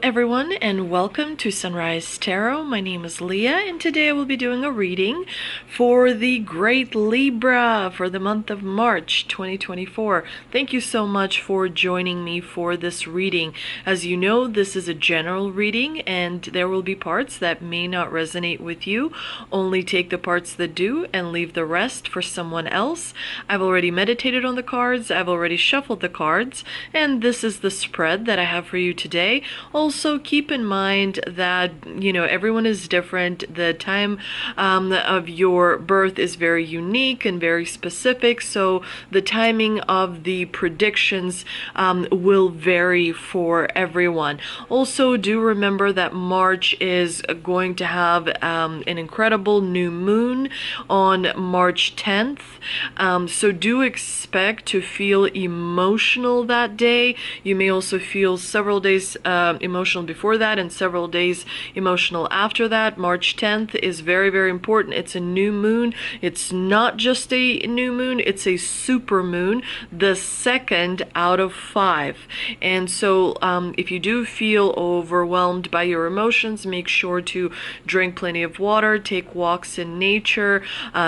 everyone, and welcome to Sunrise Tarot. My name is Leah, and today I will be doing a reading for the great Libra for the month of March 2024. Thank you so much for joining me for this reading. As you know, this is a general reading, and there will be parts that may not resonate with you. Only take the parts that do and leave the rest for someone else. I've already meditated on the cards, I've already shuffled the cards, and this is the spread that I have for you today. Also, keep in mind that, everyone is different. The time of your birth is very unique and very specific, so the timing of the predictions will vary for everyone. Also, do remember that March is going to have an incredible new moon on March 10th, so do expect to feel emotional that day. You may also feel several days emotional before that and several days emotional after that. March 10th is very, very important. It's a new moon. It's not just a new moon, it's a super moon, the second out of 5. And so if you do feel overwhelmed by your emotions, make sure to drink plenty of water, take walks in nature,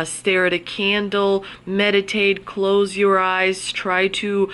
stare at a candle, meditate, close your eyes, try to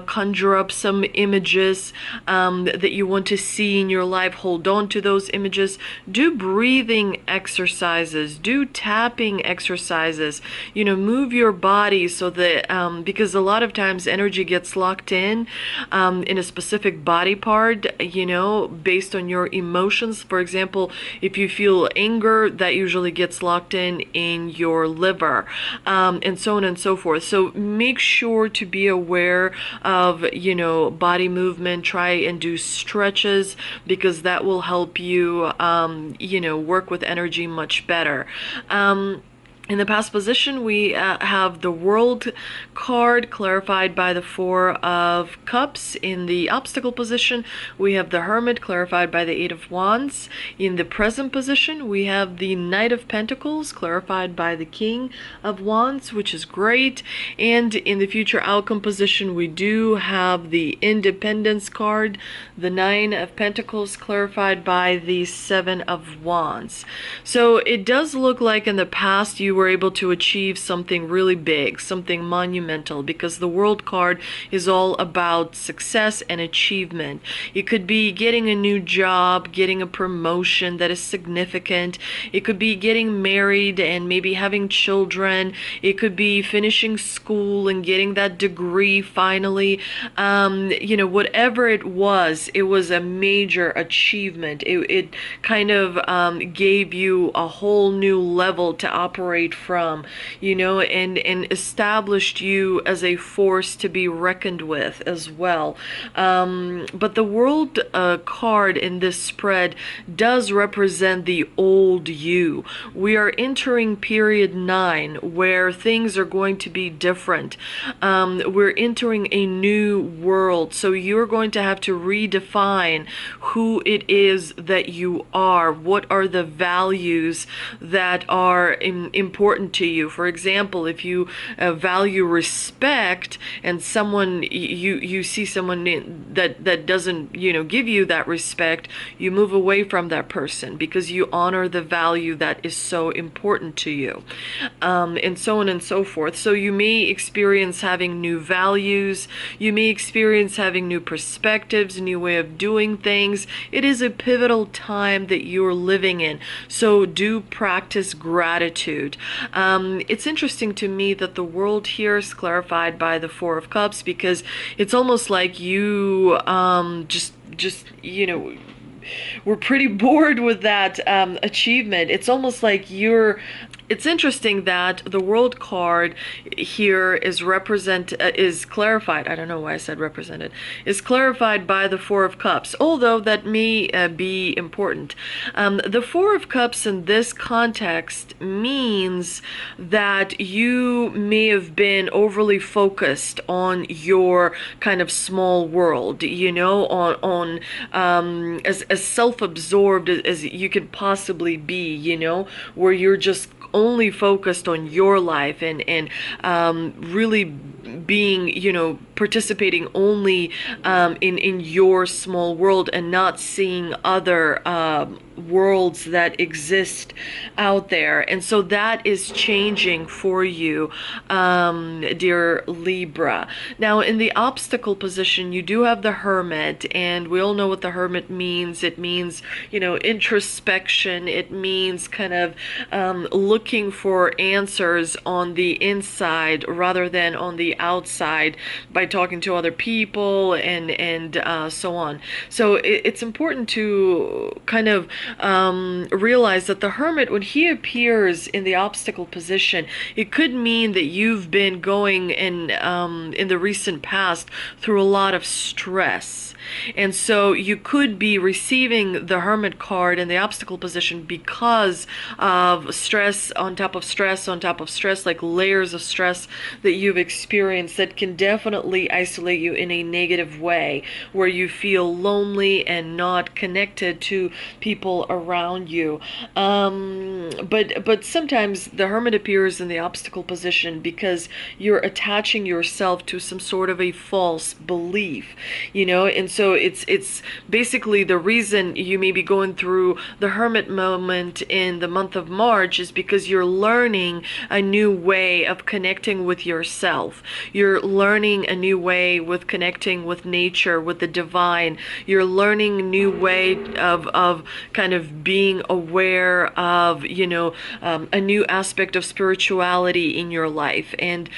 conjure up some images that you want to see in your life. Hold on to those images. Do breathing exercises, do tapping exercises, move your body so that because a lot of times energy gets locked in a specific body part, based on your emotions. For example, if you feel anger, that usually gets locked in your liver, and so on and so forth. So make sure to be aware of body movement. Try and do stretches, because that will help you work with energy much better. In the past position, we have the World card clarified by the 4 of Cups. In the obstacle position, we have the Hermit clarified by the 8 of Wands. In the present position, we have the Knight of Pentacles clarified by the King of Wands, which is great. And in the future outcome position, we do have the Independence card, the 9 of Pentacles clarified by the 7 of Wands. So it does look like in the past you were able to achieve something really big, something monumental, because the World card is all about success and achievement. It could be getting a new job, getting a promotion that is significant. It could be getting married and maybe having children. It could be finishing school and getting that degree finally. Whatever it was a major achievement. It kind of gave you a whole new level to operate from, and established you as a force to be reckoned with as well. But the World card in this spread does represent the old you. We are entering period 9 where things are going to be different. We're entering a new world, so you're going to have to redefine who it is that you are. What are the values that are important to you? For example, if you value respect and someone you see someone that doesn't give you that respect, you move away from that person because you honor the value that is so important to you, and so on and so forth. So you may experience having new values, you may experience having new perspectives, a new way of doing things. It is a pivotal time that you're living in, so do practice gratitude. It's interesting to me that the World here is clarified by the 4 of Cups, because it's almost like you we're pretty bored with that achievement. It's almost like it's interesting that the World card here is clarified. I don't know why I said represented. Is clarified by the 4 of Cups, although that may be important. The 4 of Cups in this context means that you may have been overly focused on your kind of small world, on as self-absorbed as you could possibly be, where you're just only focused on your life and really being, participating only in your small world and not seeing other worlds that exist out there. And so that is changing for you, dear Libra. Now, in the obstacle position, you do have the Hermit, and we all know what the Hermit means. It means, introspection. It means kind of looking for answers on the inside rather than on the outside by talking to other people and so on. So it's important to kind of realize that the Hermit, when he appears in the obstacle position, it could mean that you've been going in the recent past through a lot of stress. And so you could be receiving the Hermit card in the obstacle position because of stress on top of stress on top of stress, like layers of stress that you've experienced that can definitely isolate you in a negative way, where you feel lonely and not connected to people around you. But sometimes the Hermit appears in the obstacle position because you're attaching yourself to some sort of a false belief, and so it's basically the reason you may be going through the Hermit moment in the month of March is because you're learning a new way of connecting with yourself. You're learning a new way with connecting with nature, with the divine. You're learning a new way of kind of being aware of, a new aspect of spirituality in your life, and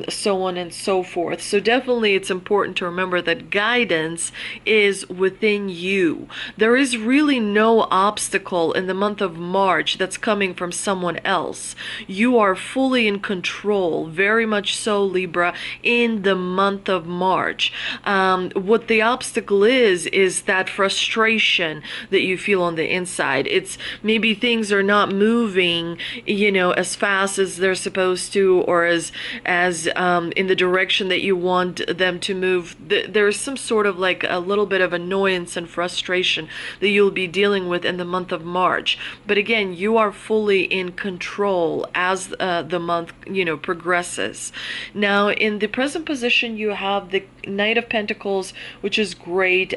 so on and so forth. So definitely it's important to remember that guidance is within you. There is really no obstacle in the month of March that's coming from someone else. You are fully in control, very much so, Libra, in the month of March. What the obstacle is that frustration that you feel on the inside. It's maybe things are not moving, as fast as they're supposed to, or as in the direction that you want them to move. There's some sort of like a little bit of annoyance and frustration that you'll be dealing with in the month of March. But again, you are fully in control as the month, progresses. Now, in the present position, you have the Knight of Pentacles, which is great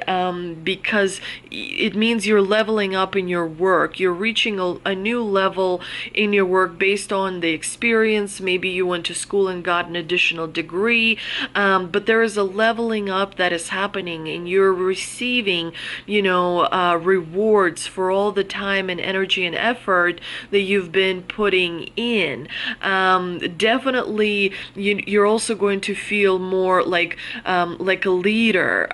because it means you're leveling up in your work. You're reaching a new level in your work based on the experience. Maybe you went to school and got an additional degree, but there is a leveling up that is happening, and you're receiving, rewards for all the time and energy and effort that you've been putting in. Definitely, you're also going to feel more like a leader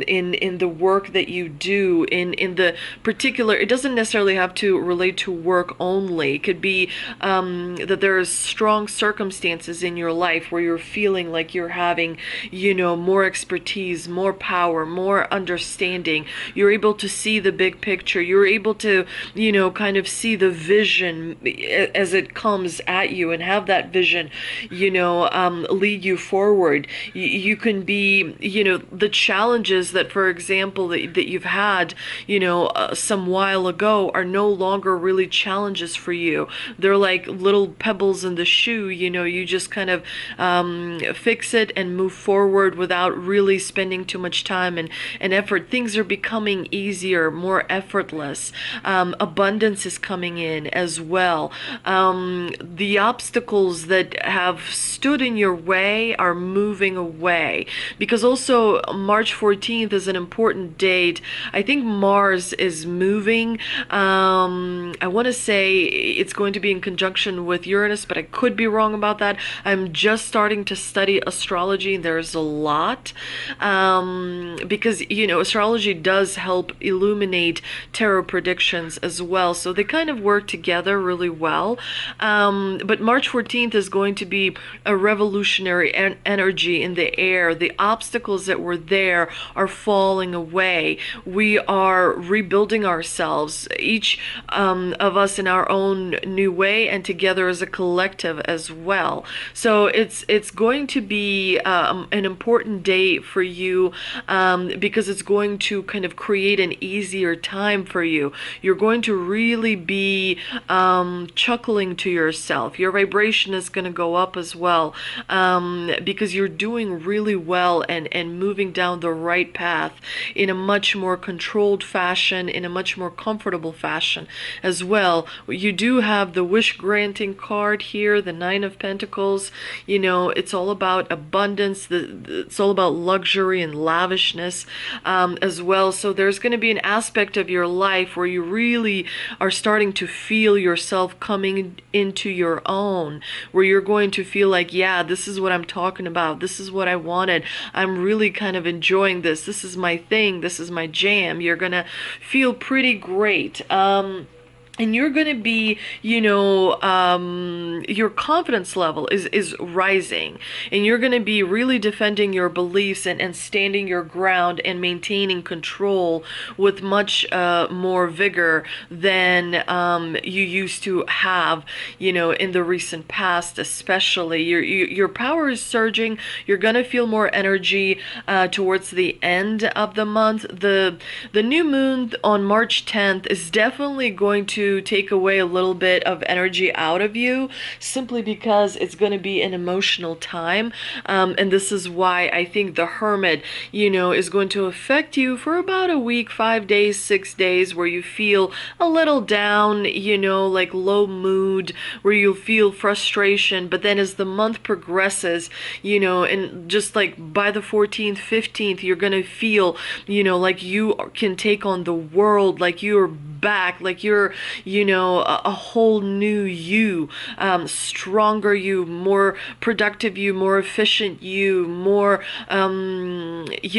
in the work that you do. In the particular, it doesn't necessarily have to relate to work only. It could be that there are strong circumstances in your life where you're feeling like you're having, more expertise, more power, more understanding. You're able to see the big picture. You're able to, kind of see the vision as it comes at you and have that vision, lead you forward. You can be, the challenges that, for example, that you've had, some while ago are no longer really challenges for you. They're like little pebbles in the shoe, you just kind of fix it and move forward without really spending too much time and effort. Things are becoming easier, more effortless. Abundance is coming in as well. The obstacles that have stood in your way are moving away, because also March 14th is an important date. I think Mars is moving. I want to say it's going to be in conjunction with Uranus, but I could be wrong about that. I'm just starting to study astrology. There's a lot because astrology does help illuminate tarot predictions as well, so they kind of work together really well. But March 14th is going to be a revolutionary energy in the air. The obstacles that were there are falling away. We are rebuilding ourselves, each of us in our own new way, and together as a collective as well. So it's going to be an important day for you because it's going to kind of create an easier time for you. You're going to really be chuckling to yourself. Your vibration is going to go up as well because you're doing doing really well and moving down the right path in a much more controlled fashion, in a much more comfortable fashion as well. You do have the wish granting card here, the Nine of Pentacles. You know, it's all about abundance, it's all about luxury and lavishness as well. So there's going to be an aspect of your life where you really are starting to feel yourself coming into your own, where you're going to feel like, yeah, this is what I'm talking about. This is what I wanted. I'm really kind of enjoying this. This is my thing. This is my jam. You're going to feel pretty great. And you're going to be, you know, your confidence level is rising. And you're going to be really defending your beliefs and standing your ground and maintaining control with much more vigor than you used to have, you know, in the recent past especially. Your power is surging. You're going to feel more energy towards the end of the month. The new moon on March 10th is definitely going to take away a little bit of energy out of you, simply because it's going to be an emotional time, and this is why I think the Hermit, you know, is going to affect you for about a week, 5 days, 6 days, where you feel a little down, you know, like low mood, where you feel frustration. But then as the month progresses, you know, and just like by the 14th, 15th, you're going to feel, you know, like you can take on the world, like you're back, like you're, you know, a whole new you, stronger you, more productive you, more efficient you, more, you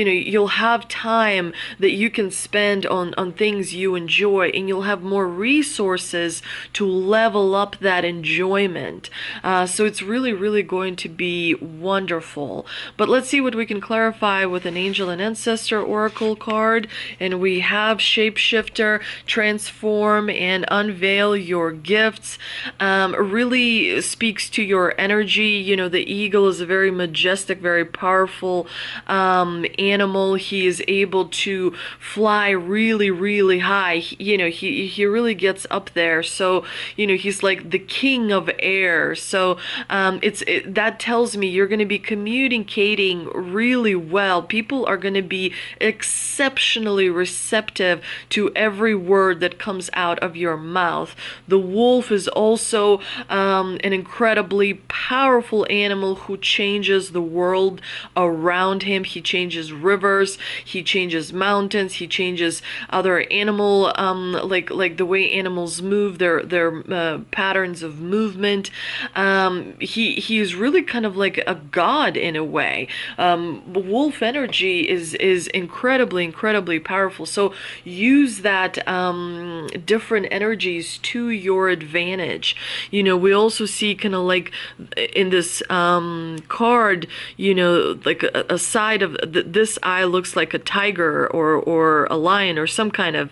know, you'll have time that you can spend on things you enjoy, and you'll have more resources to level up that enjoyment. So it's really, really going to be wonderful. But let's see what we can clarify with an Angel and Ancestor Oracle card. And we have Shapeshifter, transform and unveil your gifts. Really speaks to your energy. You know, the eagle is a very majestic, very powerful animal. He is able to fly really, really high. You know, he really gets up there. So, you know, he's like the king of air. So that tells me you're going to be communicating really well. People are going to be exceptionally receptive to every word that comes out of your mouth. The wolf is also an incredibly powerful animal who changes the world around him. He changes rivers, he changes mountains, he changes other animal, like the way animals move, their patterns of movement. He is really kind of like a god in a way. Wolf energy is incredibly powerful. So use that different energies to your advantage. You know, we also see kind of like in this card, you know, like a side of this eye looks like a tiger or a lion or some kind of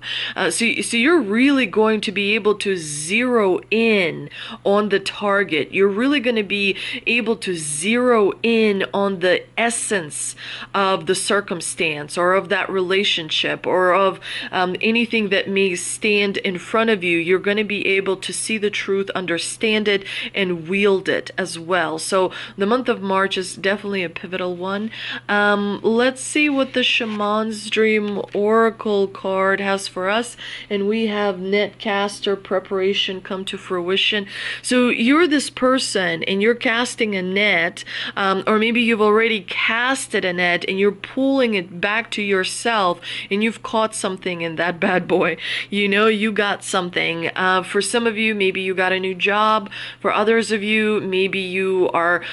so you're really going to be able to zero in on the target. You're really going to be able to zero in on the essence of the circumstance or of that relationship or of anything that may stand in front of you. You're going to be able to see the truth, understand it, and wield it as well. So the month of March is definitely a pivotal one. Let's see what the Shaman's Dream Oracle card has for us. And we have Netcaster Preparation come to fruition. So you're this person and you're casting a net, or maybe you've already casted a net and you're pulling it back to yourself, and you've caught something in that bad boy. You know, you got something. For some of you, maybe you got a new job. For others of you, maybe you are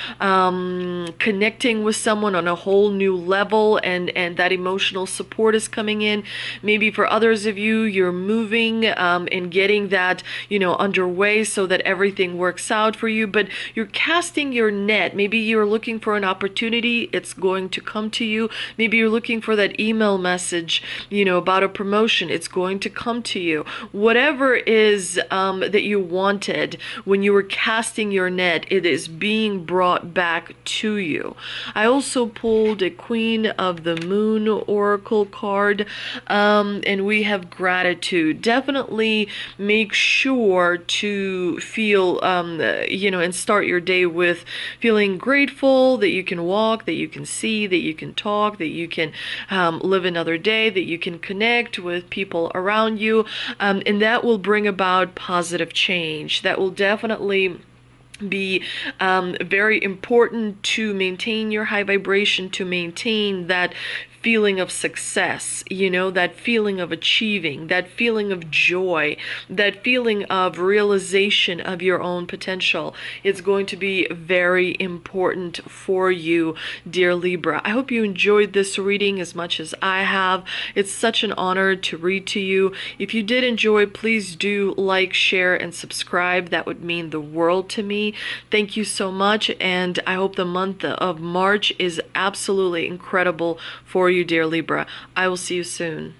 connecting with someone on a whole new level, and that emotional support is coming in. Maybe for others of you, you're moving and getting that, you know, underway so that everything works out for you. But you're casting your net. Maybe you're looking for an opportunity. It's going to come to you. Maybe you're looking for that email message, you know, about a promotion. It's going to come to you. Whatever is that you wanted when you were casting your net, it is being brought back to you. I also pulled a Queen of the Moon Oracle card, and we have gratitude. Definitely make sure to feel, and start your day with feeling grateful that you can walk, that you can see, that you can talk, that you can live another day, that you can connect with people around you, and that will bring about positive change. That will definitely be very important to maintain your high vibration, to maintain that feeling of success, that feeling of achieving, that feeling of joy, that feeling of realization of your own potential. It's going to be very important for you, dear Libra. I hope you enjoyed this reading as much as I have. It's such an honor to read to you. If you did enjoy, please do like, share, and subscribe. That would mean the world to me. Thank you so much, and I hope the month of March is absolutely incredible for you, dear Libra. I will see you soon.